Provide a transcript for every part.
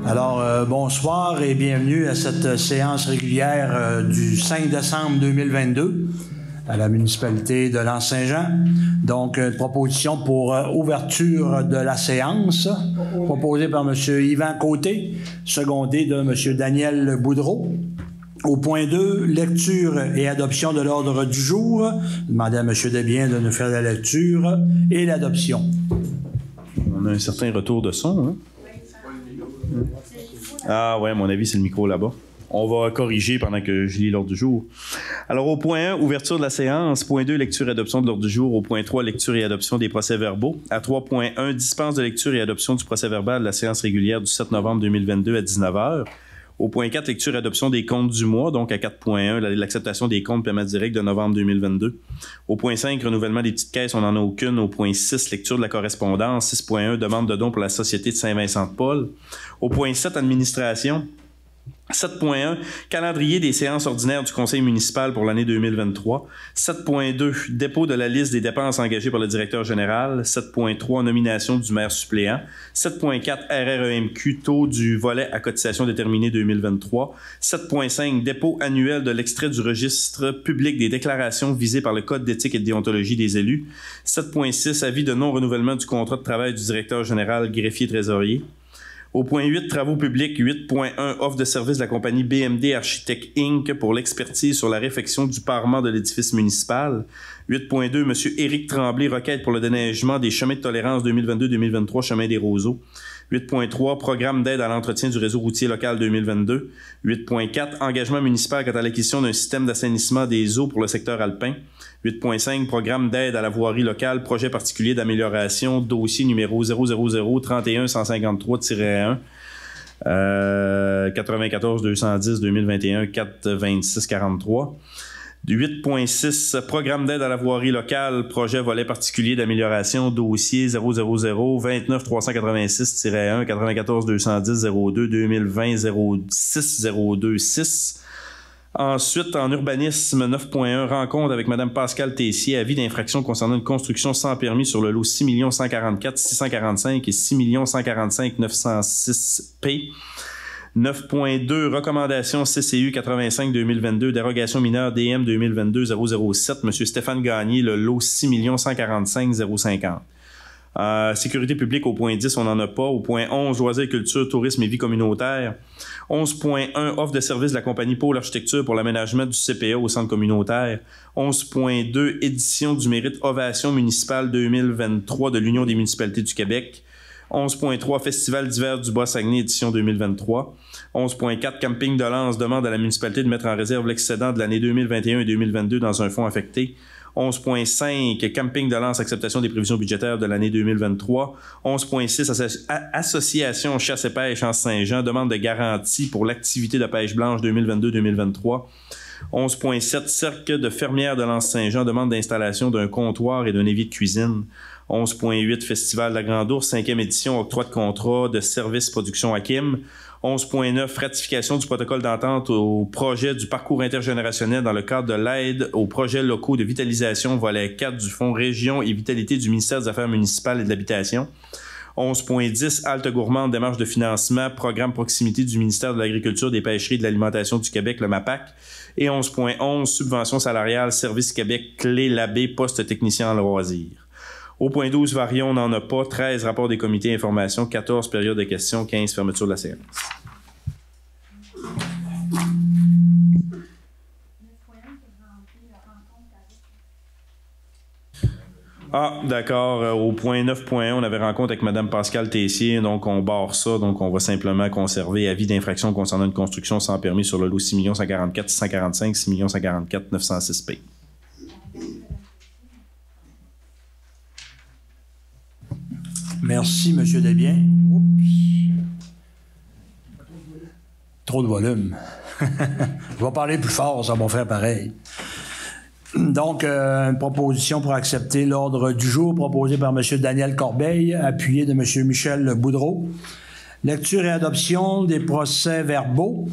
Alors, bonsoir et bienvenue à cette séance régulière du 5 décembre 2022 à la municipalité de L'Anse-Saint-Jean. Donc, une proposition pour ouverture de la séance, proposée par M. Yvan Côté, secondé de M. Daniel Boudreau. Au point 2, lecture et adoption de l'ordre du jour. Demandez à M. Desbiens de nous faire la lecture et l'adoption. On a un certain retour de son, hein? Ah ouais, à mon avis, c'est le micro là-bas. On va corriger pendant que je lis l'ordre du jour. Alors, au point 1, ouverture de la séance. Point 2, lecture et adoption de l'ordre du jour. Au point 3, lecture et adoption des procès-verbaux. À 3.1, dispense de lecture et adoption du procès-verbal de la séance régulière du 7 novembre 2022 à 19h. Au point 4, lecture et adoption des comptes du mois. Donc, à 4.1, l'acceptation des comptes paiement direct de novembre 2022. Au point 5, renouvellement des petites caisses, on n'en a aucune. Au point 6, lecture de la correspondance. 6.1, demande de don pour la Société de Saint-Vincent-de-Paul. Au point 7, administration. 7.1, calendrier des séances ordinaires du conseil municipal pour l'année 2023. 7.2, dépôt de la liste des dépenses engagées par le directeur général. 7.3, nomination du maire suppléant. 7.4, RREMQ, taux du volet à cotisation déterminée 2023. 7.5, dépôt annuel de l'extrait du registre public des déclarations visées par le Code d'éthique et de déontologie des élus. 7.6, avis de non-renouvellement du contrat de travail du directeur général greffier-trésorier. Au point 8, travaux publics, 8.1, offre de service de la compagnie BMD Architect Inc. pour l'expertise sur la réfection du parement de l'édifice municipal. 8.2, M. Éric Tremblay, requête pour le déneigement des chemins de tolérance 2022-2023, chemin des Roseaux. 8.3, programme d'aide à l'entretien du réseau routier local 2022. 8.4, engagement municipal quant à l'acquisition d'un système d'assainissement des eaux pour le secteur alpin. 8.5, programme d'aide à la voirie locale, projet particulier d'amélioration, dossier numéro 000-31-153-1, 94-210-2021, 426-43. 8.6, programme d'aide à la voirie locale, projet volet particulier d'amélioration, dossier 000-29-386-1, 94-210-02, 2020-06-026. Ensuite, en urbanisme, 9.1, rencontre avec Mme Pascale Tessier, avis d'infraction concernant une construction sans permis sur le lot 6 144 645 et 6 145 906 P. 9.2, recommandation CCU 85-2022, dérogation mineure DM 2022-007, M. Stéphane Gagné, le lot 6 145 050. Sécurité publique, au point 10, on n'en a pas. Au point 11, loisirs, culture, tourisme et vie communautaire. 11.1, offre de service de la compagnie Pôle Architecture pour l'aménagement du CPA au centre communautaire. 11.2, édition du mérite Ovation municipale 2023 de l'Union des municipalités du Québec. 11.3, Festival d'hiver du Bas-Saguenay, édition 2023. 11.4, Camping de Lens, demande à la municipalité de mettre en réserve l'excédent de l'année 2021 et 2022 dans un fonds affecté. 11.5, Camping de Lens, acceptation des prévisions budgétaires de l'année 2023. 11.6, Association chasse et pêche en Saint-Jean, demande de garantie pour l'activité de pêche blanche 2022-2023. 11.7, Cercle de fermières de L'Anse-Saint-Jean, demande d'installation d'un comptoir et d'un évier de cuisine. 11.8, Festival de la Grande Ourse, 5e édition, octroi de contrat de service production Hakim. 11.9, ratification du protocole d'entente au projet du parcours intergénérationnel dans le cadre de l'aide aux projets locaux de vitalisation, volet 4 du Fonds Région et Vitalité du ministère des Affaires municipales et de l'Habitation. 11.10, halte gourmande, démarche de financement, programme proximité du ministère de l'Agriculture, des Pêcheries et de l'Alimentation du Québec, le MAPAC. Et 11.11, subvention salariale, Service Québec, clé Labbé, poste technicien en loisirs. Au point 12, variant, on n'en a pas. 13, rapport des comités information. 14, période de questions. 15, fermeture de la séance. Ah, d'accord. Au point 9.1, on avait rencontre avec Mme Pascale Tessier. Donc, on barre ça. Donc, on va simplement conserver avis d'infraction concernant une construction sans permis sur le lot 6 144 645, 6 144 906 P. Merci, M. Desbiens. Oups. Trop de volume. Je vais parler plus fort, ça va faire pareil. Donc, une proposition pour accepter l'ordre du jour proposé par M. Daniel Corbeil, appuyé de M. Michel Boudreau. Lecture et adoption des procès-verbaux.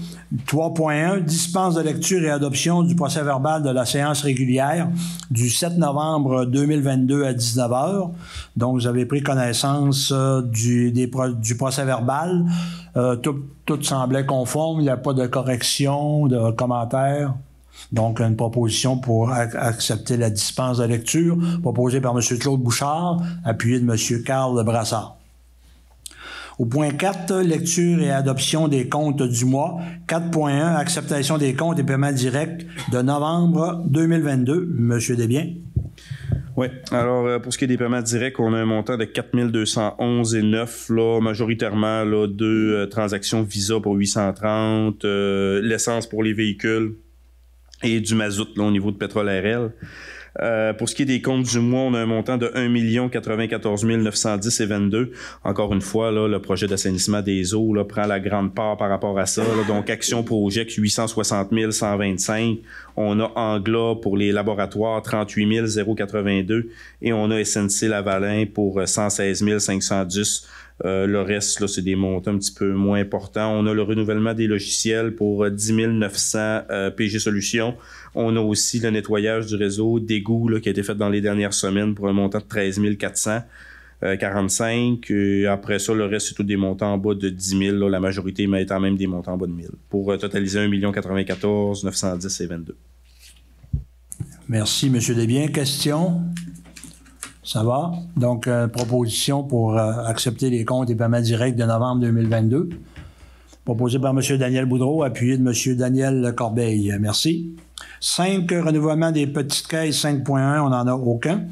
3.1. Dispense de lecture et adoption du procès-verbal de la séance régulière du 7 novembre 2022 à 19h. Donc, vous avez pris connaissance du procès-verbal. Tout semblait conforme. Il n'y a pas de correction, de commentaires. Donc, une proposition pour accepter la dispense de lecture, proposée par M. Claude Bouchard, appuyée de M. Carl Brassard. Au point 4, lecture et adoption des comptes du mois. 4.1, acceptation des comptes et paiements directs de novembre 2022. M. Desbiens. Oui. Alors, pour ce qui est des paiements directs, on a un montant de 4 211,9 là, majoritairement là, 2 transactions Visa pour 830, l'essence pour les véhicules et du mazout là, au niveau de pétrole RL. Pour ce qui est des comptes du mois, on a un montant de 1 094 910,22. Encore une fois, là, le projet d'assainissement des eaux là, prend la grande part par rapport à ça. Là. Donc, Action Project, 860 125. On a Angla pour les laboratoires, 38 082. Et on a SNC Lavalin pour 116 510. Le reste, là, c'est des montants un petit peu moins importants. On a le renouvellement des logiciels pour 10 900 PG Solutions. On a aussi le nettoyage du réseau d'égouts là, qui a été fait dans les dernières semaines pour un montant de 13 445. Après ça, le reste, c'est tous des montants en bas de 10 000. Là, la majorité étant même des montants en bas de 1 000. Pour totaliser 1 94 910 et 22. Merci, M. Desbiens. Question? Ça va? Donc, proposition pour accepter les comptes et paiements directs de novembre 2022. Proposé par M. Daniel Boudreau, appuyé de M. Daniel Corbeil. Merci. 5, renouvellement des petites caisses, 5.1, on n'en a aucun.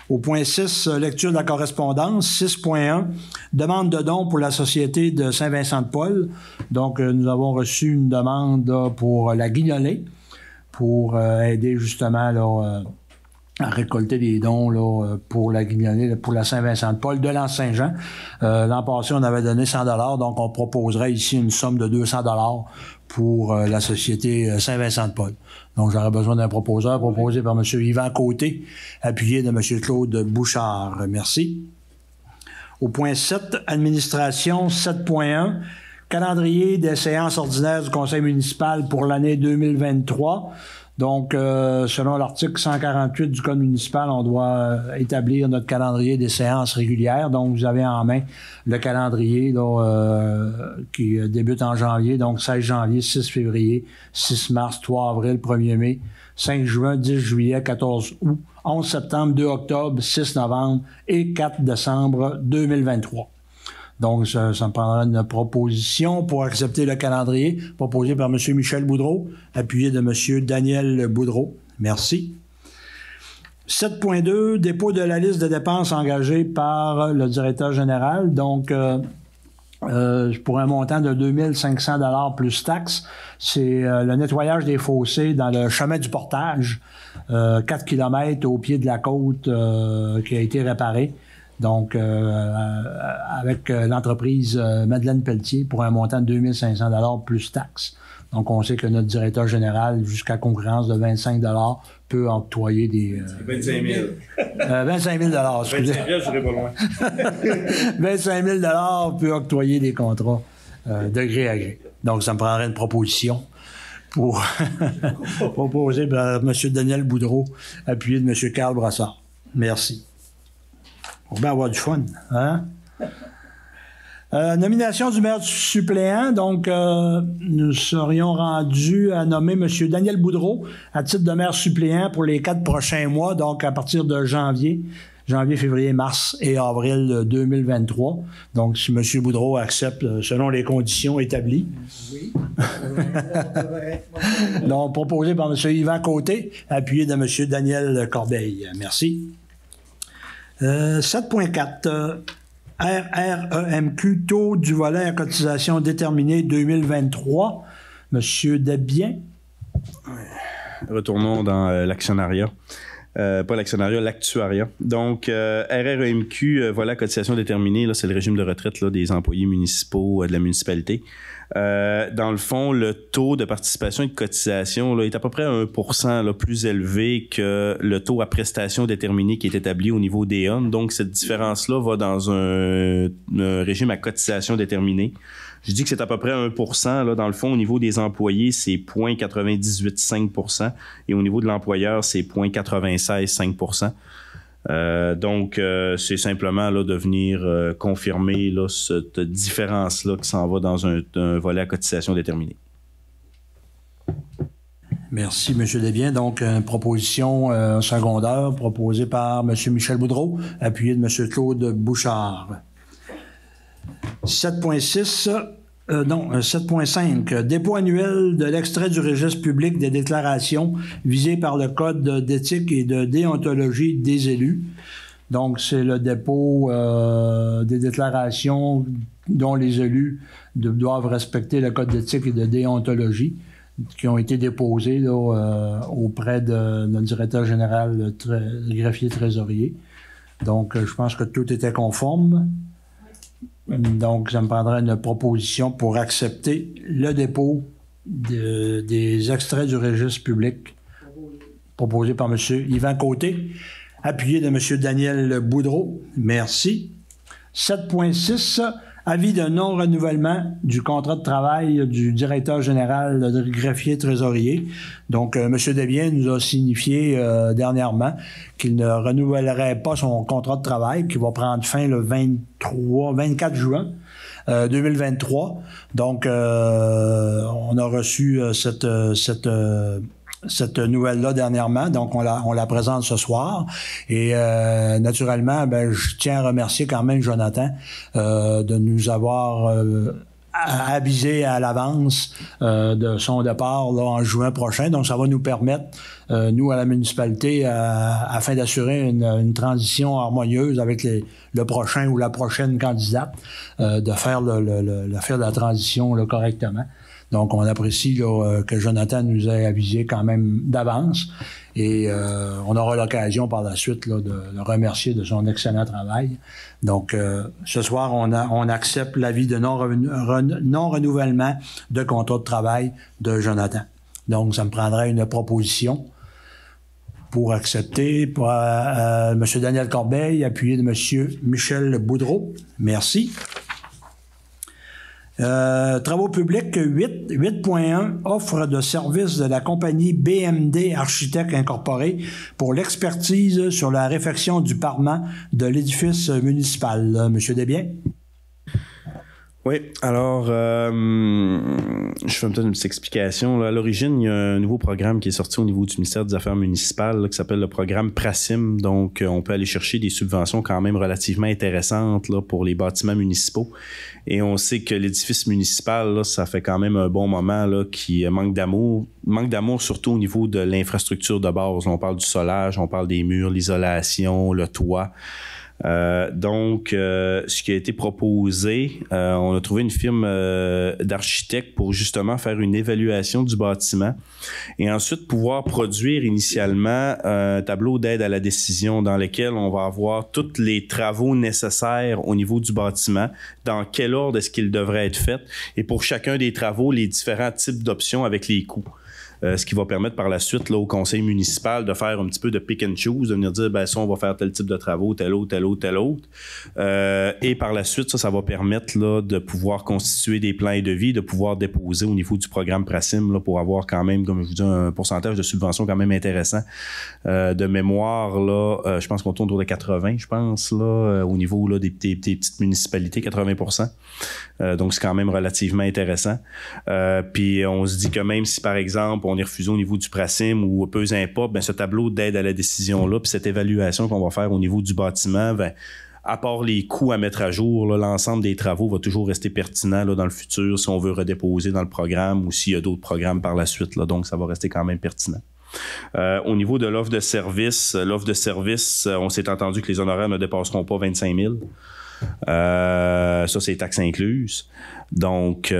Au point 6, lecture de la correspondance, 6.1, demande de dons pour la Société de Saint-Vincent-de-Paul. Donc, nous avons reçu une demande là, pour la Guignolée, pour aider justement là, à récolter des dons là, pour la Guignolée, pour la Saint-Vincent-de-Paul de l'Anse-Saint-Jean. L'an passé, on avait donné 100 $, donc on proposerait ici une somme de 200 $ pour la Société Saint-Vincent-de-Paul. Donc, j'aurais besoin d'un proposeur proposé par M. Yvan Côté, appuyé de M. Claude Bouchard. Merci. Au point 7, administration 7.1, calendrier des séances ordinaires du Conseil municipal pour l'année 2023. Donc, selon l'article 148 du Code municipal, on doit établir notre calendrier des séances régulières. Donc, vous avez en main le calendrier là, qui débute en janvier. Donc, 16 janvier, 6 février, 6 mars, 3 avril, 1er mai, 5 juin, 10 juillet, 14 août, 11 septembre, 2 octobre, 6 novembre et 4 décembre 2023. Donc, ça me prendra une proposition pour accepter le calendrier proposé par M. Michel Boudreau, appuyé de M. Daniel Boudreau. Merci. 7.2, dépôt de la liste de dépenses engagées par le directeur général. Donc, pour un montant de 2 500 $ plus taxes, c'est le nettoyage des fossés dans le chemin du portage, 4 km au pied de la côte qui a été réparé. Donc, avec l'entreprise Madeleine Pelletier pour un montant de 2 500 $ plus taxes. Donc, on sait que notre directeur général, jusqu'à concurrence de 25 $ peut octroyer des... 25 000. 25 000 $, excusez. 25 000, je serai pas loin. 25 000 $ peut octroyer des contrats de gré à gré. Donc, ça me prendrait une proposition pour proposer par M. Daniel Boudreau, appuyé de M. Carl Brassard. Merci. On va bien avoir du fun, hein? Nomination du maire suppléant. Donc, nous serions rendus à nommer M. Daniel Boudreau à titre de maire suppléant pour les 4 prochains mois, donc à partir de janvier, février, mars et avril 2023. Donc, si M. Boudreau accepte selon les conditions établies. Oui. Donc, proposé par M. Yvan Côté, appuyé de M. Daniel Corbeil. Merci. 7.4. RREMQ, taux du volet à cotisation déterminé 2023. Monsieur Desbiens. Retournons dans l'actionnariat. pas l'actionnariat, l'actuariat. Donc, RREMQ, voilà, cotisation déterminée, là, c'est le régime de retraite là, des employés municipaux de la municipalité. Dans le fond, le taux de participation et de cotisation là, est à peu près 1% là, plus élevé que le taux à prestation déterminée qui est établi au niveau des ON. Donc, cette différence-là va dans un régime à cotisation déterminée. Je dis que c'est à peu près 1%. Là, dans le fond, au niveau des employés, c'est 0,985% et au niveau de l'employeur, c'est 0,965%. Donc, c'est simplement là, de venir confirmer là, cette différence-là qui s'en va dans un volet à cotisation déterminée. Merci, M. Desbiens. Donc, une proposition secondaire proposée par M. Michel Boudreau, appuyée de M. Claude Bouchard. 7.5. Dépôt annuel de l'extrait du registre public des déclarations visées par le Code d'éthique et de déontologie des élus. Donc, c'est le dépôt des déclarations dont les élus doivent respecter le Code d'éthique et de déontologie qui ont été déposés là, auprès de notre directeur général, le greffier trésorier. Donc, je pense que tout était conforme. Donc, ça me prendrait une proposition pour accepter le dépôt des extraits du registre public proposé par M. Yvan Côté, appuyé de M. Daniel Boudreau. Merci. 7.6. Avis de non-renouvellement du contrat de travail du directeur général du greffier trésorier. Donc, M. Desbiens nous a signifié dernièrement qu'il ne renouvellerait pas son contrat de travail, qui va prendre fin le 24 juin 2023. Donc, on a reçu cette nouvelle-là dernièrement, donc on la présente ce soir. Et naturellement, je tiens à remercier quand même Jonathan de nous avoir avisé à l'avance de son départ là, en juin prochain. Donc, ça va nous permettre, nous, à la municipalité, afin d'assurer une transition harmonieuse avec le prochain ou la prochaine candidate, de faire la transition là, correctement. Donc, on apprécie là, que Jonathan nous ait avisé quand même d'avance et on aura l'occasion par la suite là, de le remercier de son excellent travail. Donc, ce soir, on accepte l'avis de non-renouvellement de contrat de travail de Jonathan. Donc, ça me prendrait une proposition pour accepter pour M. Daniel Corbeil, appuyé de M. Michel Boudreau. Merci. Travaux publics 8.1 offre de services de la compagnie BMD Architectes Incorporée pour l'expertise sur la réfection du parement de l'édifice municipal. Monsieur Desbiens? Oui, alors, je fais peut-être une petite explication. Là. À l'origine, il y a un nouveau programme qui est sorti au niveau du ministère des Affaires municipales là, qui s'appelle le programme PRACIM. Donc, on peut aller chercher des subventions quand même relativement intéressantes là, pour les bâtiments municipaux. Et on sait que l'édifice municipal, là, ça fait quand même un bon moment là, qui manque d'amour. Manque d'amour surtout au niveau de l'infrastructure de base. Là, on parle du solage, on parle des murs, l'isolation, le toit. Donc, ce qui a été proposé, on a trouvé une firme d'architectes pour justement faire une évaluation du bâtiment et ensuite pouvoir produire initialement un tableau d'aide à la décision dans lequel on va avoir tous les travaux nécessaires au niveau du bâtiment, dans quel ordre est-ce qu'ils devraient être faits et pour chacun des travaux, les différents types d'options avec les coûts. Ce qui va permettre par la suite là, au conseil municipal de faire un petit peu de pick and choose, de venir dire, ça, on va faire tel type de travaux, tel autre. Et par la suite, ça va permettre là, de pouvoir constituer des plans et devis, de pouvoir déposer au niveau du programme PRACIM là, pour avoir quand même, comme je vous dis, un pourcentage de subvention quand même intéressant. De mémoire, là, je pense qu'on tourne autour de 80, je pense, là, au niveau là, des petites municipalités, 80%. Donc, c'est quand même relativement intéressant. Puis, on se dit que même si, par exemple, on est refusé au niveau du PRACIM ou peu importe, ce tableau d'aide à la décision-là, puis cette évaluation qu'on va faire au niveau du bâtiment, à part les coûts à mettre à jour, là, l'ensemble des travaux va toujours rester pertinent là, dans le futur si on veut redéposer dans le programme ou s'il y a d'autres programmes par la suite. Là, donc, ça va rester quand même pertinent. Au niveau de l'offre de service, on s'est entendu que les honoraires ne dépasseront pas 25 000. Ça, c'est taxes incluses. Donc, et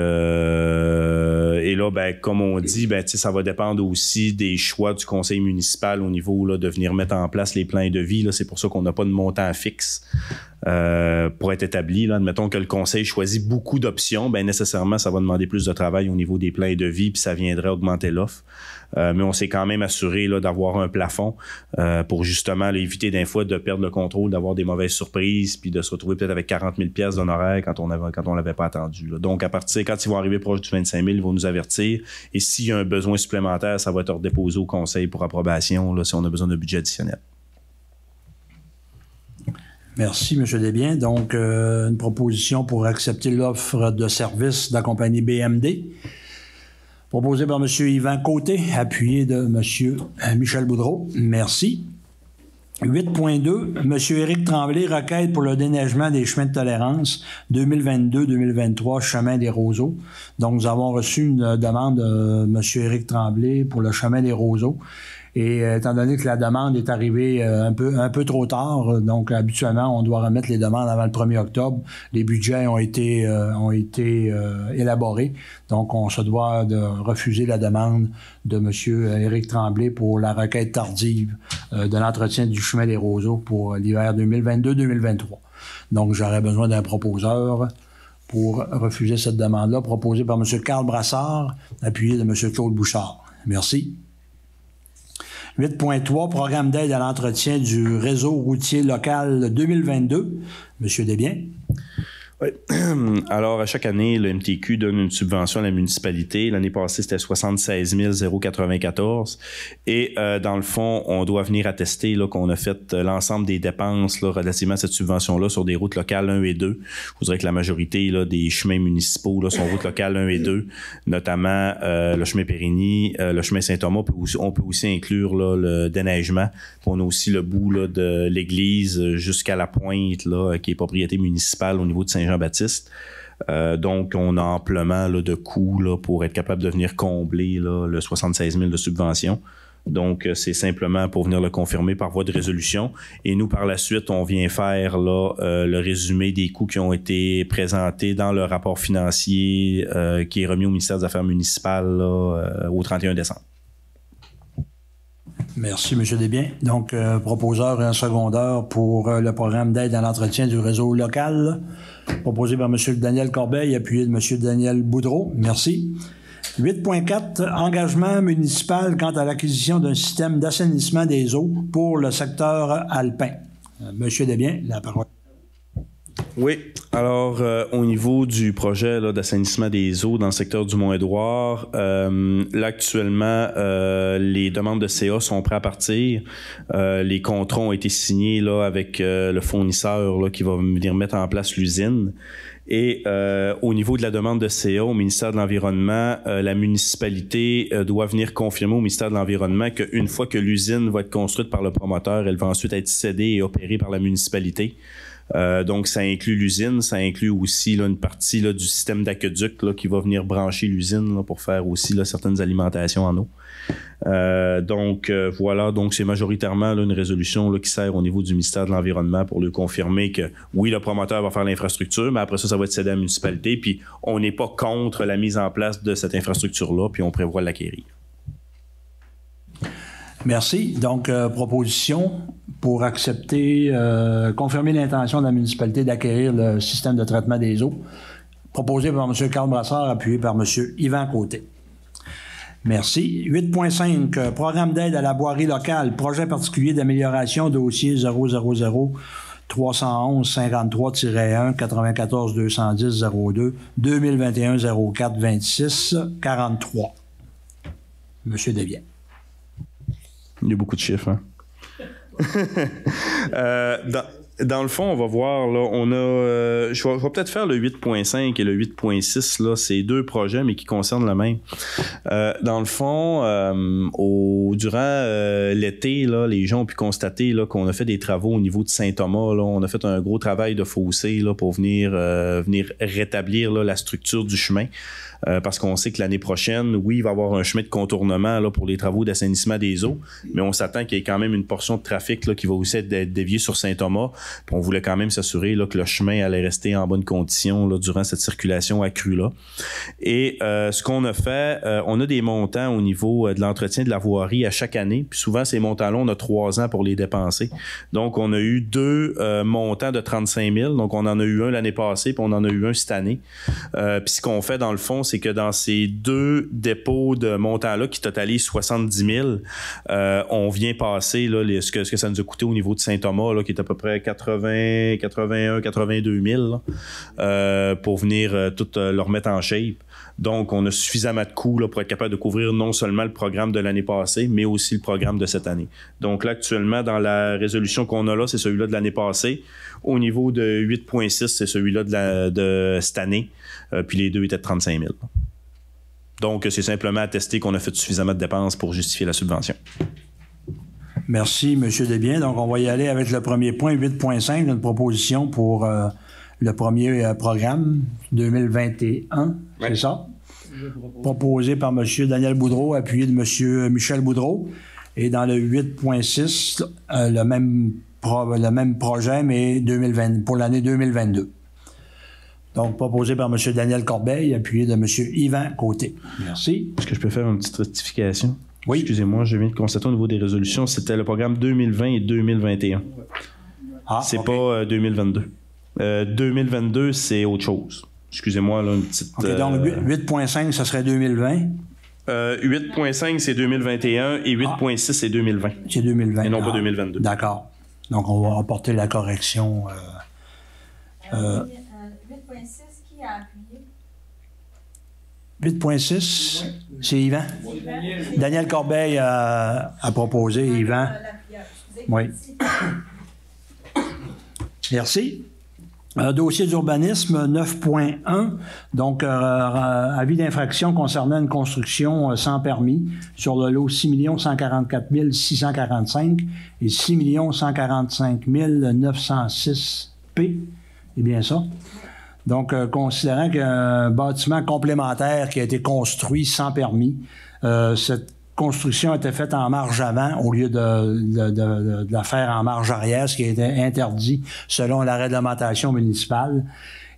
là, ben, comme on dit, ben, ça va dépendre aussi des choix du conseil municipal au niveau là, de venir mettre en place les plans de devis. Là, c'est pour ça qu'on n'a pas de montant fixe pour être établi. Là. Admettons que le conseil choisit beaucoup d'options, ben, nécessairement, ça va demander plus de travail au niveau des plans de devis, puis ça viendrait augmenter l'offre. Mais on s'est quand même assuré là, d'avoir un plafond pour justement là, éviter des fois de perdre le contrôle, d'avoir des mauvaises surprises, puis de se retrouver peut-être avec 40 000 pièces d'honoraires quand on l'avait pas attendu. Là. Donc, à partir, quand ils vont arriver proche du 25 000, ils vont nous avertir. Et s'il y a un besoin supplémentaire, ça va être redéposé au conseil pour approbation, là, si on a besoin de budget additionnel. Merci, M. Desbiens. Donc, une proposition pour accepter l'offre de service de la compagnie BMD. Proposé par M. Yvan Côté, appuyé de M. Michel Boudreau. Merci. 8.2, M. Éric Tremblay, requête pour le déneigement des chemins de tolérance 2022-2023, chemin des Roseaux. Donc, nous avons reçu une demande de M. Éric Tremblay pour le chemin des Roseaux. Et étant donné que la demande est arrivée un peu trop tard, donc habituellement, on doit remettre les demandes avant le 1er octobre. Les budgets ont été élaborés. Donc, on se doit de refuser la demande de M. Éric Tremblay pour la requête tardive de l'entretien du chemin des Roseaux pour l'hiver 2022-2023. Donc, j'aurais besoin d'un proposeur pour refuser cette demande-là, proposée par M. Carl Brassard, appuyé de M. Claude Bouchard. Merci. 8.3, programme d'aide à l'entretien du réseau routier local 2022. Monsieur Desbiens. Oui. Alors, à chaque année, le MTQ donne une subvention à la municipalité. L'année passée, c'était 76 094. Et dans le fond, on doit venir attester là, qu'on a fait l'ensemble des dépenses là, relativement à cette subvention-là sur des routes locales 1 et 2. Je vous dirais que la majorité là, des chemins municipaux là, sont routes locales 1 et 2, notamment le chemin Périgny, le chemin Saint-Thomas. On peut aussi inclure là, le déneigement. Puis on a aussi le bout là, de l'église jusqu'à la pointe, là, qui est propriété municipale au niveau de Saint-Jean-Baptiste. Donc, on a amplement là, de coûts là, pour être capable de venir combler là, le 76 000 de subvention. Donc, c'est simplement pour venir le confirmer par voie de résolution. Et nous, par la suite, on vient faire là, le résumé des coûts qui ont été présentés dans le rapport financier qui est remis au ministère des Affaires municipales là, au 31 décembre. Merci, M. Desbiens. Donc, proposeur et un secondeur pour le programme d'aide à l'entretien du réseau local, proposé par M. Daniel Corbeil, appuyé de M. Daniel Boudreau. Merci. 8.4, engagement municipal quant à l'acquisition d'un système d'assainissement des eaux pour le secteur alpin. M. Desbiens, la parole. Oui. Alors, au niveau du projet là, d'assainissement des eaux dans le secteur du Mont-Édouard, là, actuellement, les demandes de CA sont prêtes à partir. Les contrats ont été signés là, avec le fournisseur là, qui va venir mettre en place l'usine. Et au niveau de la demande de CA au ministère de l'Environnement, la municipalité doit venir confirmer au ministère de l'Environnement qu'une fois que l'usine va être construite par le promoteur, elle va ensuite être cédée et opérée par la municipalité. Donc, ça inclut l'usine, ça inclut aussi là, une partie là, du système d'aqueduc là, qui va venir brancher l'usine là, pour faire aussi là, certaines alimentations en eau. Donc, voilà, donc c'est majoritairement là, une résolution là, qui sert au niveau du ministère de l'Environnement pour lui confirmer que oui, le promoteur va faire l'infrastructure, mais après ça, ça va être cédé à la municipalité, puis on n'est pas contre la mise en place de cette infrastructure-là, puis on prévoit l'acquérir. Merci. Donc, proposition pour accepter, confirmer l'intention de la municipalité d'acquérir le système de traitement des eaux, proposé par M. Carl Brassard, appuyé par M. Yvan Côté. Merci. 8.5, programme d'aide à la boirie locale, projet particulier d'amélioration, dossier 000 311 53-1 94 210 02 2021 04 26 43. M. Desbiens. Il y a beaucoup de chiffres. Hein? Dans le fond, on va voir, là, on a... je vais peut-être faire le 8.5 et le 8.6, là, c'est deux projets, mais qui concernent le même. Dans le fond, durant l'été, là, les gens ont pu constater là, qu'on a fait des travaux au niveau de Saint-Thomas. Là, on a fait un gros travail de fossé là, pour venir rétablir là, la structure du chemin. parce qu'on sait que l'année prochaine, oui, il va y avoir un chemin de contournement là, pour les travaux d'assainissement des eaux, mais on s'attend qu'il y ait quand même une portion de trafic là, qui va aussi être déviée sur Saint-Thomas. Puis on voulait quand même s'assurer là, que le chemin allait rester en bonne condition là, durant cette circulation accrue-là. Et ce qu'on a fait, on a des montants au niveau de l'entretien de la voirie à chaque année. Puis souvent, ces montants-là, on a 3 ans pour les dépenser. Donc, on a eu 2 montants de 35 000. Donc, on en a eu un l'année passée, puis on en a eu un cette année. Puis ce qu'on fait, dans le fond, c'est que dans ces 2 dépôts de montants-là, qui totalisent 70 000, on vient passer là, ce que ça nous a coûté au niveau de Saint-Thomas, là, qui est à peu près 80, 81, 82 000, là, pour venir tout le remettre en shape. Donc, on a suffisamment de coûts là, pour être capable de couvrir non seulement le programme de l'année passée, mais aussi le programme de cette année. Donc là, actuellement, dans la résolution qu'on a là, c'est celui-là de l'année passée. Au niveau de 8,6, c'est celui-là de cette année. Puis les 2 étaient de 35 000. Donc, c'est simplement attester qu'on a fait suffisamment de dépenses pour justifier la subvention. Merci, M. Desbiens. Donc, on va y aller avec le premier point, 8.5, notre proposition pour le premier programme 2021, c'est ça? Proposé par M. Daniel Boudreau, appuyé de M. Michel Boudreau. Et dans le 8.6, le même projet, mais 2020, pour l'année 2022. Donc, proposé par M. Daniel Corbeil, appuyé de M. Yvan Côté. Merci. Est-ce que je peux faire une petite rectification? Oui. Excusez-moi, je viens de constater au niveau des résolutions, c'était le programme 2020 et 2021. Ah, c'est okay. Pas 2022. 2022, c'est autre chose. Excusez-moi, là, une petite... OK, donc 8.5, ça serait 2020. 8.5, c'est 2021 et 8.6, c'est 2020. C'est 2020. Et non pas 2022. D'accord. Donc, on va apporter la correction. 8.6, qui a appuyé? 8.6, c'est Yvan. Daniel Corbeil a proposé, Yvan. Oui. Merci. Dossier d'urbanisme 9.1, donc avis d'infraction concernant une construction sans permis sur le lot 6 144 645 et 6 145 906 P. C'est bien ça? Donc, considérant qu'un bâtiment complémentaire qui a été construit sans permis, cette construction a été faite en marge avant au lieu de la faire en marge arrière, ce qui a été interdit selon la réglementation municipale,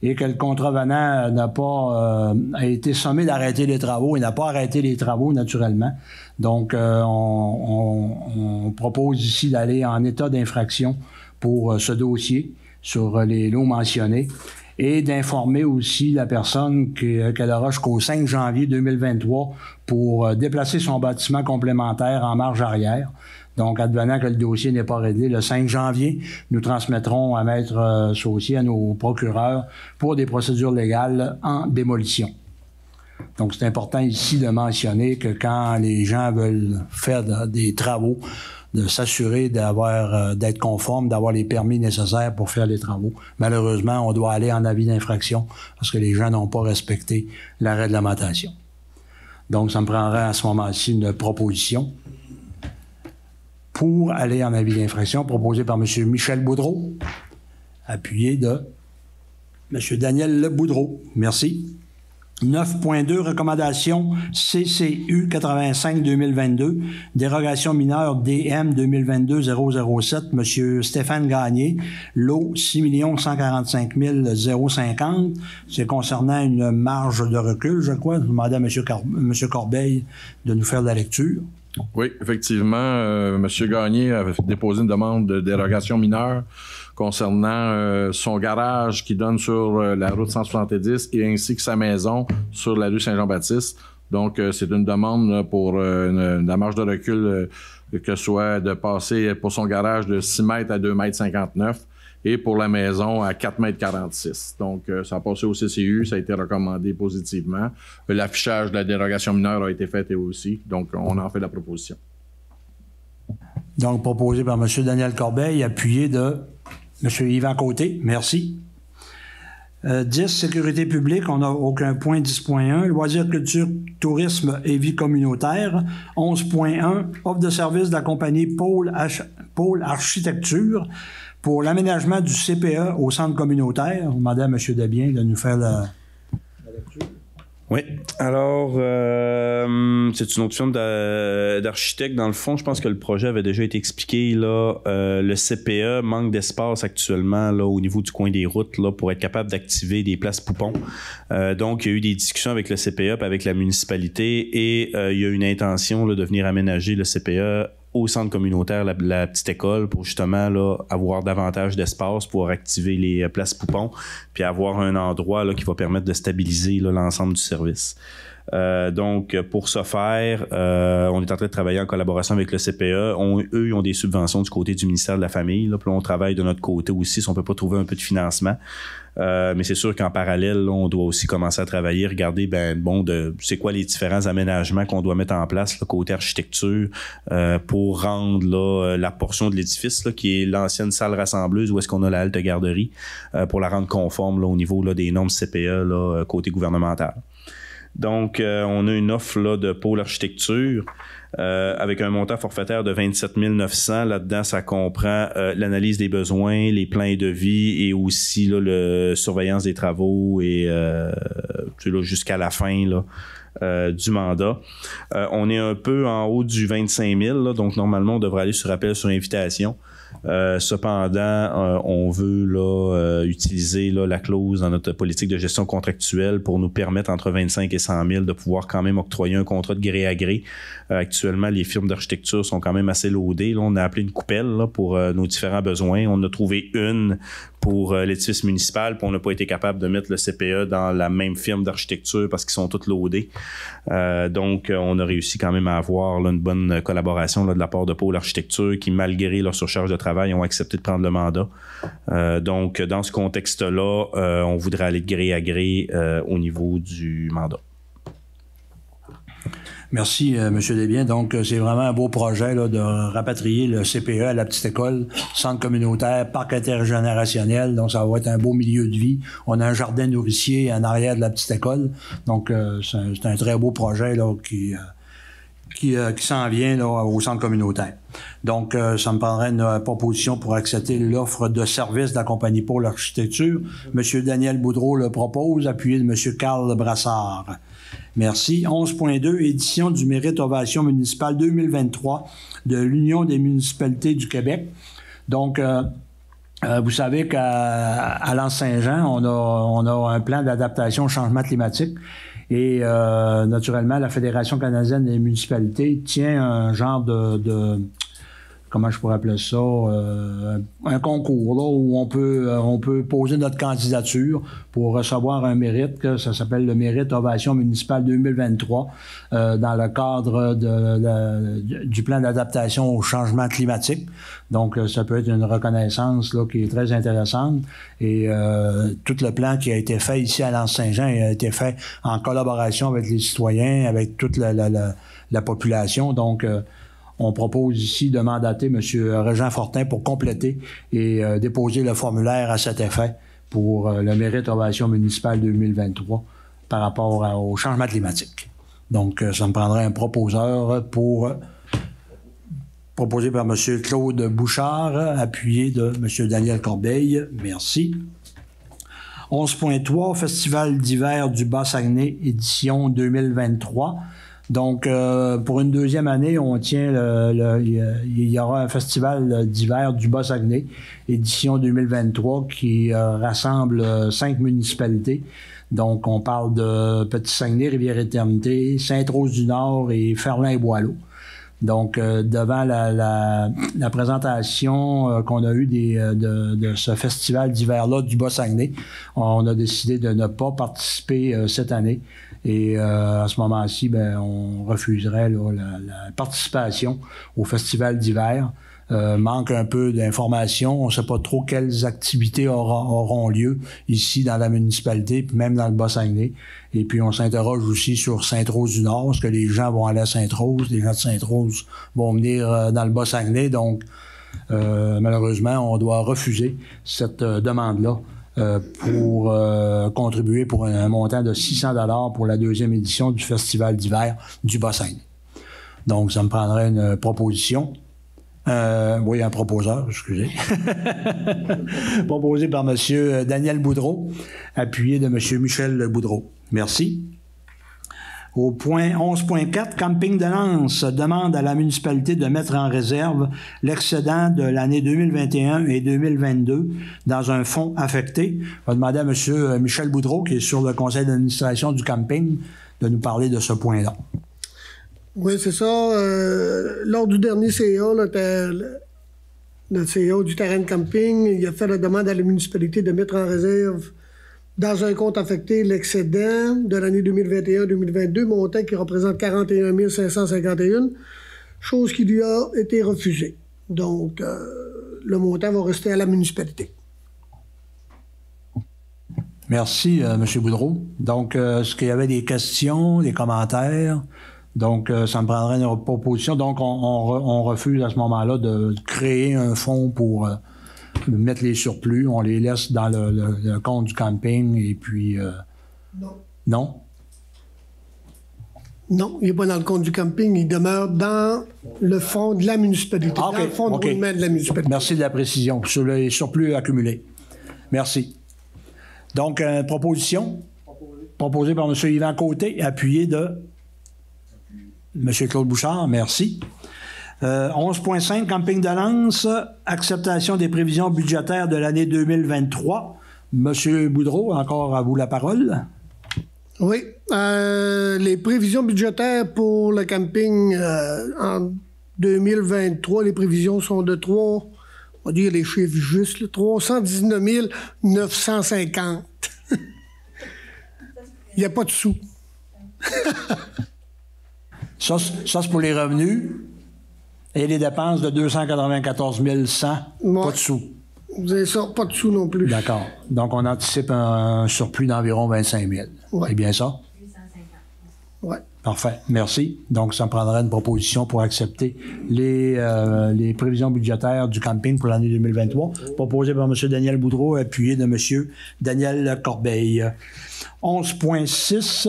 et que le contrevenant a été sommé d'arrêter les travaux et n'a pas arrêté les travaux naturellement. Donc, on propose ici d'aller en état d'infraction pour ce dossier sur les lots mentionnés, et d'informer aussi la personne qu'elle aura jusqu'au 5 janvier 2023 pour déplacer son bâtiment complémentaire en marge arrière. Donc, advenant que le dossier n'est pas réglé le 5 janvier, nous transmettrons à Maître Saucier, à nos procureurs, pour des procédures légales en démolition. Donc, c'est important ici de mentionner que quand les gens veulent faire des travaux, de s'assurer d'être conforme, d'avoir les permis nécessaires pour faire les travaux. Malheureusement, on doit aller en avis d'infraction parce que les gens n'ont pas respecté la réglementation. Donc, ça me prendrait à ce moment-ci une proposition pour aller en avis d'infraction proposée par M. Michel Boudreau, appuyé de M. Daniel Boudreau. Merci. 9.2, recommandation CCU 85-2022, dérogation mineure DM 2022-007, M. Stéphane Gagné, lot 6 145 050. C'est concernant une marge de recul, je crois. Je demandais à M. Corbeil de nous faire la lecture. Oui, effectivement, M. Gagné a déposé une demande de dérogation mineure concernant son garage qui donne sur la route 170 et ainsi que sa maison sur la rue Saint-Jean-Baptiste. Donc, c'est une demande pour la marge de recul que soit de passer pour son garage de 6 mètres à 2 mètres 59 et pour la maison à 4 mètres 46. Donc, ça a passé au CCU, ça a été recommandé positivement. L'affichage de la dérogation mineure a été fait aussi. Donc, on en fait la proposition. Donc, proposé par M. Daniel Corbeil, appuyé de M. Yvan Côté. Merci. 10, sécurité publique, on n'a aucun point. 10.1, loisirs, culture, tourisme et vie communautaire. 11.1, offre de service de la compagnie Pôle Architecture pour l'aménagement du CPE au centre communautaire. On demandait à M. Desbiens de nous faire la lecture. Oui. Alors, c'est une autre firme d'architectes. Dans le fond, je pense que le projet avait déjà été expliqué. Là, le CPE manque d'espace actuellement là, au niveau du coin des routes là, pour être capable d'activer des places poupons. Donc, il y a eu des discussions avec le CPE et avec la municipalité et il y a une intention là, de venir aménager le CPE au centre communautaire, la petite école, pour justement là, avoir davantage d'espace pour activer les places poupons, puis avoir un endroit là, qui va permettre de stabiliser là, l'ensemble du service. Donc, pour ce faire, on est en train de travailler en collaboration avec le CPE. Eux, ils ont des subventions du côté du ministère de la Famille. Là, puis là, on travaille de notre côté aussi si on peut pas trouver un peu de financement. Mais c'est sûr qu'en parallèle, là, on doit aussi commencer à travailler, regarder c'est quoi les différents aménagements qu'on doit mettre en place là, côté architecture pour rendre là, la portion de l'édifice là, qui est l'ancienne salle rassembleuse où est-ce qu'on a la halte garderie pour la rendre conforme là, au niveau là, des normes CPE là, côté gouvernemental. Donc, on a une offre là, de pôle architecture avec un montant forfaitaire de 27 900. Là-dedans, ça comprend l'analyse des besoins, les plans et devis et aussi là, le surveillance des travaux et là, jusqu'à la fin là, du mandat. On est un peu en haut du 25 000, là, donc normalement, on devrait aller sur appel sur invitation. Cependant, on veut là, utiliser là, la clause dans notre politique de gestion contractuelle pour nous permettre entre 25 et 100 000 de pouvoir quand même octroyer un contrat de gré à gré. Actuellement, les firmes d'architecture sont quand même assez loadées. Là, on a appelé une coupelle là, pour nos différents besoins. On a trouvé une pour l'édifice municipal, puis on n'a pas été capable de mettre le CPE dans la même firme d'architecture parce qu'ils sont tous loadés. Donc, on a réussi quand même à avoir là, une bonne collaboration là, de la part de Pôle Architecture qui, malgré leur surcharge de travail, ont accepté de prendre le mandat. Donc, dans ce contexte-là, on voudrait aller de gré à gré au niveau du mandat. Merci, M. Desbiens. Donc, c'est vraiment un beau projet là, de rapatrier le CPE à la petite école, centre communautaire, parc intergénérationnel. Donc, ça va être un beau milieu de vie. On a un jardin nourricier en arrière de la petite école. Donc, c'est un très beau projet là, qui s'en vient là, au centre communautaire. Donc, ça me prendrait une proposition pour accepter l'offre de service de la compagnie Pôle Architecture. M. Daniel Boudreau le propose, appuyé de M. Carl Brassard. Merci. 11.2, édition du mérite ovation municipale 2023 de l'Union des municipalités du Québec. Donc, vous savez qu'à l'Anse-Saint-Jean, on a un plan d'adaptation au changement climatique. Et naturellement, la Fédération canadienne des municipalités tient un genre de comment je pourrais appeler ça, un concours là, où on peut poser notre candidature pour recevoir un mérite, que ça s'appelle le mérite ovation municipale 2023, dans le cadre du plan d'adaptation au changement climatique. Donc, ça peut être une reconnaissance là, qui est très intéressante. Et tout le plan qui a été fait ici à l'Anse-Saint-Jean a été fait en collaboration avec les citoyens, avec toute la population. Donc, on propose ici de mandater M. Régent Fortin pour compléter et déposer le formulaire à cet effet pour le mérite ovation municipale 2023 par rapport au changement climatique. Donc, ça me prendrait un proposeur proposé par M. Claude Bouchard, appuyé de M. Daniel Corbeil. Merci. 11.3, Festival d'hiver du Bas-Saguenay, édition 2023. Donc, pour une deuxième année, on tient il y aura un festival d'hiver du Bas-Saguenay, édition 2023, qui rassemble 5 municipalités. Donc, on parle de Petit-Saguenay, Rivière-Éternité, Sainte-Rose-du-Nord et Ferland-et-Boileau. Donc, devant la présentation qu'on a eue de ce festival d'hiver-là du Bas-Saguenay, on a décidé de ne pas participer cette année. Et à ce moment-ci, on refuserait là, la participation au festival d'hiver. Manque un peu d'informations. On ne sait pas trop quelles activités auront lieu ici dans la municipalité, puis même dans le Bas-Saguenay. Et puis, on s'interroge aussi sur Sainte-Rose-du-Nord. Est-ce que les gens vont aller à Sainte-Rose? Les gens de Sainte-Rose vont venir dans le Bas-Saguenay. Donc, malheureusement, on doit refuser cette demande-là pour contribuer pour un montant de 600 $ pour la deuxième édition du Festival d'hiver du Bas-Saguenay. Donc, ça me prendrait une proposition. Oui, un proposeur, excusez. Proposé par M. Daniel Boudreau, appuyé de M. Michel Boudreau. Merci. Au point 11.4, Camping de Lens demande à la municipalité de mettre en réserve l'excédent de l'année 2021 et 2022 dans un fonds affecté. Je vais demander à M. Michel Boudreau, qui est sur le conseil d'administration du camping, de nous parler de ce point-là. Oui, c'est ça. Lors du dernier CA, le CA du terrain de camping, il a fait la demande à la municipalité de mettre en réserve dans un compte affecté l'excédent de l'année 2021-2022, montant qui représente 41 551, chose qui lui a été refusée. Donc, le montant va rester à la municipalité. Merci, M. Boudreau. Donc, est-ce qu'il y avait des questions, des commentaires? Donc, ça me prendrait une proposition. Donc, on refuse à ce moment-là de créer un fonds pour mettre les surplus. On les laisse dans le compte du camping et puis... Non. Non? Non, il n'est pas dans le compte du camping. Il demeure dans le fonds de la municipalité. Ah, OK. Dans le fonds de roulement de la municipalité. Merci de la précision sur les surplus accumulés. Merci. Donc, proposition? Proposée par M. Yvan Côté, appuyée de M. Claude Bouchard. Merci. 11.5, Camping de Lens, acceptation des prévisions budgétaires de l'année 2023. M. Boudreau, encore à vous la parole. Oui. Les prévisions budgétaires pour le camping en 2023, les prévisions sont de 3, on va dire les chiffres justes, là, 319 950. Il n'y a pas de sous. Ça, c'est pour les revenus. Et les dépenses de 294 100, Ouais. pas de sous. Vous avez ça, pas de sous non plus. D'accord. Donc, on anticipe un surplus d'environ 25 000. Ouais. C'est bien ça? 850. Ouais. Parfait. Merci. Donc, ça me prendrait une proposition pour accepter les prévisions budgétaires du camping pour l'année 2023, proposée par M. Daniel Boudreau, appuyé de M. Daniel Corbeil. 11.6,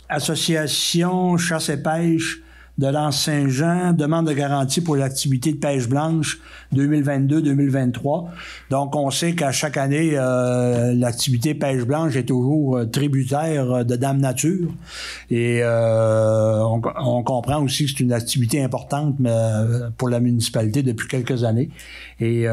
Association Chasse et Pêche de Lens-Saint-Jean, demande de garantie pour l'activité de pêche blanche 2022-2023. Donc, on sait qu'à chaque année, l'activité pêche blanche est toujours tributaire de Dame Nature. Et on comprend aussi que c'est une activité importante pour la municipalité depuis quelques années. Et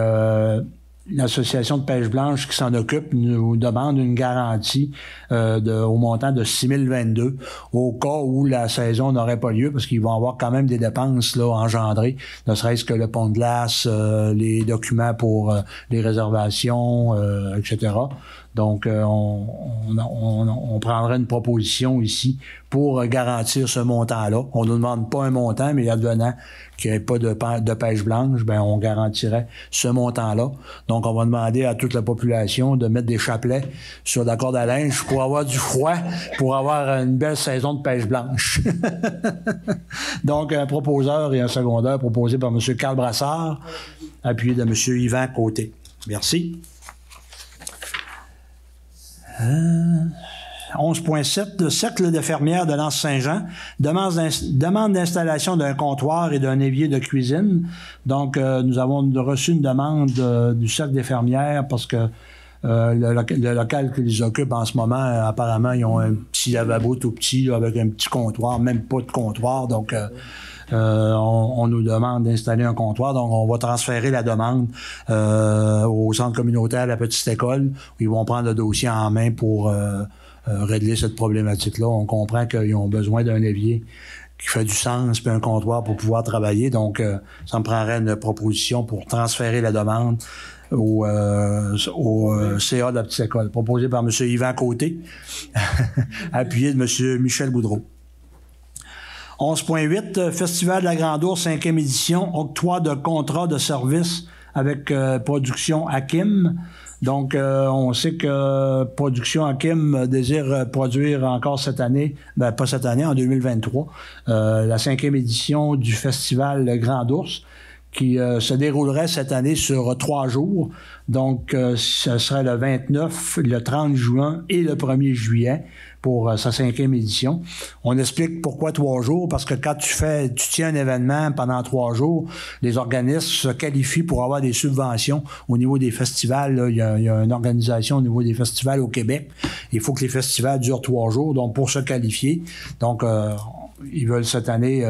l'association de pêche blanche qui s'en occupe nous demande une garantie au montant de 6 022 au cas où la saison n'aurait pas lieu, parce qu'ils vont avoir quand même des dépenses là engendrées, ne serait-ce que le pont de glace, les documents pour les réservations, etc. Donc, on prendrait une proposition ici pour garantir ce montant-là. On ne nous demande pas un montant, mais advenant qu'il n'y ait pas de pêche blanche, ben on garantirait ce montant-là. Donc, on va demander à toute la population de mettre des chapelets sur la corde à linge pour avoir du froid, pour avoir une belle saison de pêche blanche. Donc, un proposeur et un secondaire proposé par M. Carl Brassard, appuyé de M. Yvan Côté. Merci. 11.7, le Cercle de fermières de Lens-Saint-Jean demande d'installation d'un comptoir et d'un évier de cuisine. Donc, nous avons reçu une demande du Cercle des fermières parce que le local qui les occupe en ce moment, apparemment, ils ont un petit lavabo tout petit là, avec un petit comptoir, même pas de comptoir. Donc, on nous demande d'installer un comptoir, donc on va transférer la demande au centre communautaire de la petite école, où ils vont prendre le dossier en main pour régler cette problématique-là. On comprend qu'ils ont besoin d'un évier qui fait du sens, puis un comptoir pour pouvoir travailler, donc ça me prendrait une proposition pour transférer la demande au CA de la petite école, proposé par M. Yvan Côté, appuyé de M. Michel Boudreau. 11.8, Festival de la Grande Ourse, 5e édition, octroi de contrat de service avec Production Hakim. Donc, on sait que Production Hakim désire produire encore cette année, ben pas cette année, en 2023, la 5e édition du Festival Le Grand Ours, qui se déroulerait cette année sur 3 jours. Donc, ce serait le 29, le 30 juin et le 1er juillet, pour sa 5e édition. On explique pourquoi 3 jours, parce que quand tu tiens un événement pendant 3 jours, les organismes se qualifient pour avoir des subventions au niveau des festivals. Là, il y a une organisation au niveau des festivals au Québec. Il faut que les festivals durent 3 jours, donc pour se qualifier. Donc, ils veulent cette année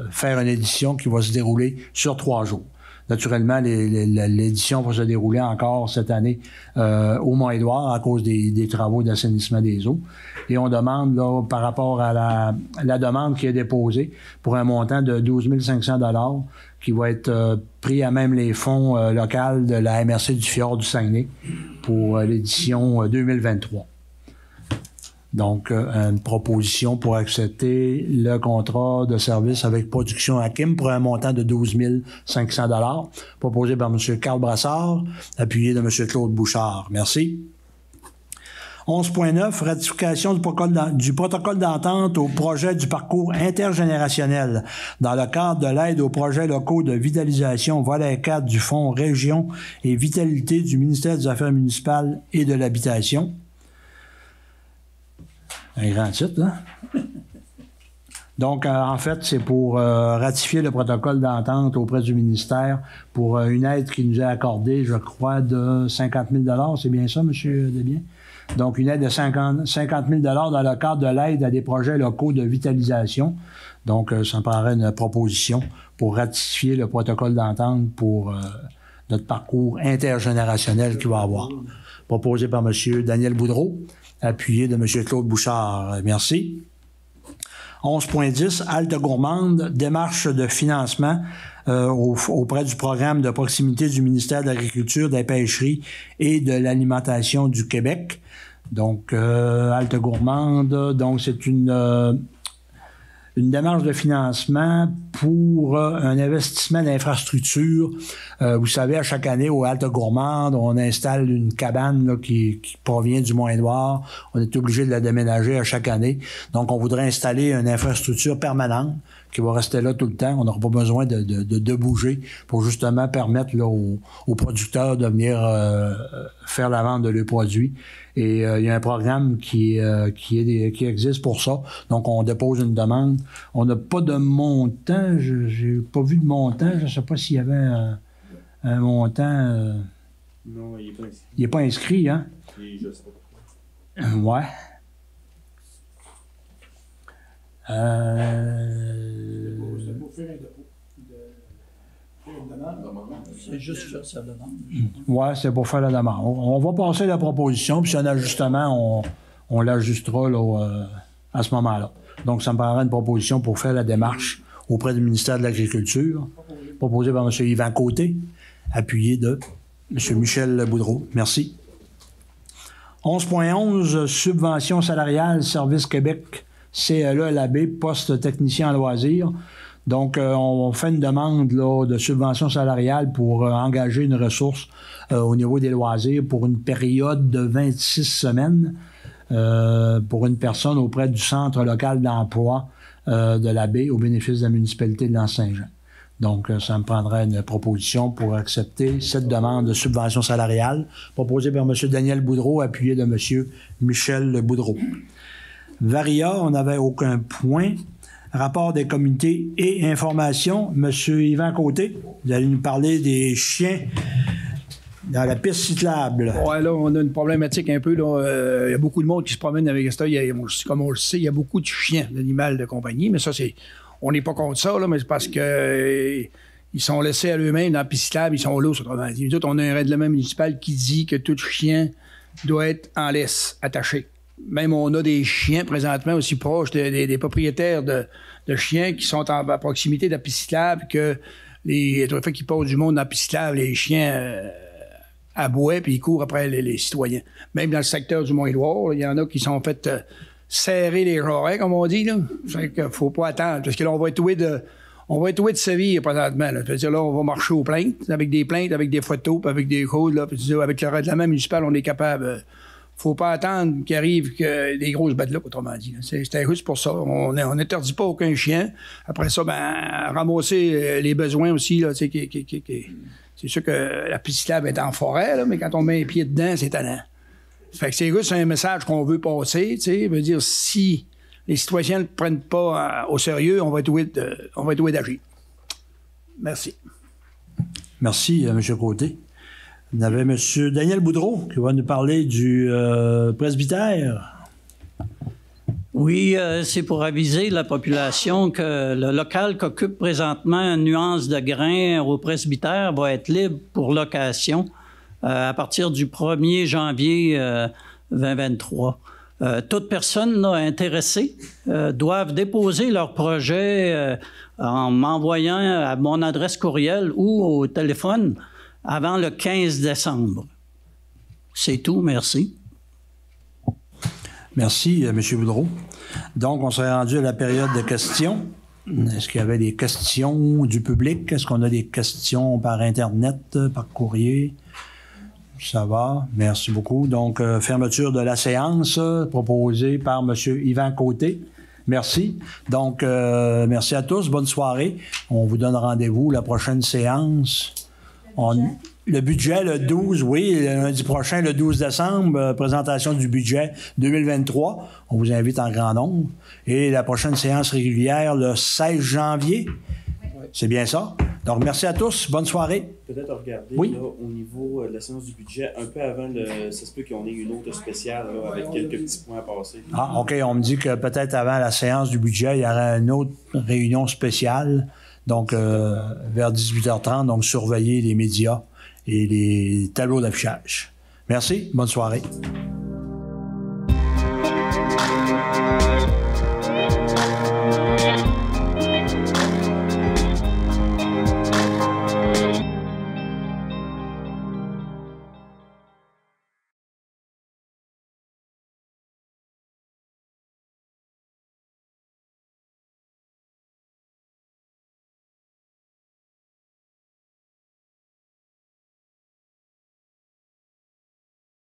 faire une édition qui va se dérouler sur 3 jours. Naturellement, l'édition va se dérouler encore cette année au Mont-Édouard à cause des travaux d'assainissement des eaux. Et on demande, là, par rapport à la demande qui est déposée, pour un montant de 12 500 $ qui va être pris à même les fonds locaux de la MRC du Fjord du Saguenay pour l'édition 2023. Donc, une proposition pour accepter le contrat de service avec Production Hakim pour un montant de 12 500 $, proposé par M. Carl Brassard, appuyé de M. Claude Bouchard. Merci. 11.9, ratification du protocole d'entente au projet du parcours intergénérationnel dans le cadre de l'aide aux projets locaux de vitalisation volet 4 du Fonds Région et Vitalité du ministère des Affaires municipales et de l'Habitation. Un grand titre, hein? Donc, en fait, c'est pour ratifier le protocole d'entente auprès du ministère pour une aide qui nous est accordée, je crois, de 50 000 $. C'est bien ça, M. Desbiens? Donc, une aide de 50 000 $ dans le cadre de l'aide à des projets locaux de vitalisation. Donc, ça me prendrait une proposition pour ratifier le protocole d'entente pour notre parcours intergénérationnel qu'il va avoir. Proposé par M. Daniel Boudreau, appuyé de M. Claude Bouchard. Merci. 11.10, halte gourmande, démarche de financement auprès du programme de proximité du ministère de l'Agriculture, de la Pêcherie et de l'Alimentation du Québec. Donc, halte gourmande, donc c'est une démarche de financement pour un investissement d'infrastructure. Vous savez, à chaque année, au Halte Gourmande, on installe une cabane là, qui provient du Mont-Édouard. On est obligé de la déménager à chaque année. Donc, on voudrait installer une infrastructure permanente qui va rester là tout le temps. On n'aura pas besoin de bouger pour justement permettre là, aux producteurs de venir faire la vente de leurs produits. Et il y a un programme qui existe pour ça. Donc, on dépose une demande. On n'a pas de montant. J'ai pas vu de montant. Je ne sais pas s'il y avait un montant. Non, il n'est pas inscrit. Il n'est pas inscrit, hein? Et je sais pas pourquoi. Ouais. C'est pour faire un dépôt. C'est juste faire sa demande. Oui, c'est pour faire la demande. On va passer la proposition, puis si y a un ajustement, on l'ajustera là, à ce moment-là. Donc, ça me prendra une proposition pour faire la démarche auprès du ministère de l'Agriculture, proposée par M. Yvan Côté, appuyé de M. Michel Boudreau. Merci. 11.11, subvention salariale, Service Québec, CLE-LAB, poste technicien en loisirs. Donc, on fait une demande là, de subvention salariale pour engager une ressource au niveau des loisirs pour une période de 26 semaines pour une personne auprès du Centre local d'emploi de la baie au bénéfice de la municipalité de L'Anse-Saint-Jean. Donc, ça me prendrait une proposition pour accepter cette demande de subvention salariale proposée par M. Daniel Boudreau, appuyé de M. Michel Boudreau. Varia, on n'avait aucun point. Rapport des comités et informations. M. Yvan Côté, vous allez nous parler des chiens dans la piste cyclable. Oui, là, on a une problématique un peu. Il y a beaucoup de monde qui se promène avec ça. Comme on le sait, il y a beaucoup de chiens, d'animaux de compagnie. Mais ça, on n'est pas contre ça, là, mais c'est parce que ils sont laissés à eux-mêmes dans la piste cyclable. Ils sont là, autrement dit. Nous autres, on a un règlement municipal qui dit que tout chien doit être en laisse, attaché. Même on a des chiens présentement aussi proches des propriétaires de chiens qui sont à proximité de la piste cyclable, que le fait qu'ils passent du monde dans la piste cyclable, les chiens aboient puis ils courent après les citoyens. Même dans le secteur du Mont-Édouard, il y en a qui sont fait serrer les jarrets, comme on dit. Là. Fait qu'il faut pas attendre, parce que là, on va être doué de sévir présentement. Là. C'est-à-dire là, on va marcher aux plaintes, avec des photos, puis avec des codes. Là, puis avec le règlement municipal, on est capable. Faut pas attendre qu'il arrive des grosses bêtes là, autrement dit. C'était juste pour ça. On n'interdit pas aucun chien. Après ça, ramasser les besoins aussi. Là, c'est sûr que la piste cyclable est en forêt, là, mais quand on met les pieds dedans, c'est tannant. Fait que c'est juste un message qu'on veut passer, tu sais, veut dire, si les citoyens ne le prennent pas au sérieux, on va être obligé d'agir. Merci. Merci, M. Côté. On avait M. Daniel Boudreau qui va nous parler du presbytère. Oui, c'est pour aviser la population que le local qu'occupe présentement Nuance de Grain au presbytère va être libre pour location à partir du 1er janvier 2023. Toute personne intéressée doivent déposer leur projet en m'envoyant à mon adresse courriel ou au téléphone avant le 15 décembre. C'est tout, merci. Merci, M. Boudreau. Donc, on s'est rendu à la période de questions. Est-ce qu'il y avait des questions du public? Est-ce qu'on a des questions par Internet, par courrier? Ça va, merci beaucoup. Donc, fermeture de la séance proposée par M. Yvan Côté. Merci. Donc, merci à tous. Bonne soirée. On vous donne rendez-vous la prochaine séance. Le budget, le 12, oui, le lundi prochain, le 12 décembre, présentation du budget 2023. On vous invite en grand nombre. Et la prochaine séance régulière, le 16 janvier. Oui. C'est bien ça? Donc, merci à tous. Bonne soirée. Peut-être regarder oui? Là, au niveau de la séance du budget, un peu avant, ça se peut qu'on ait une autre spéciale là, avec quelques petits points à passer. Ah, OK. On me dit que peut-être avant la séance du budget, il y aurait une autre réunion spéciale. Donc, vers 18h30, donc surveillez les médias et les tableaux d'affichage. Merci. Bonne soirée.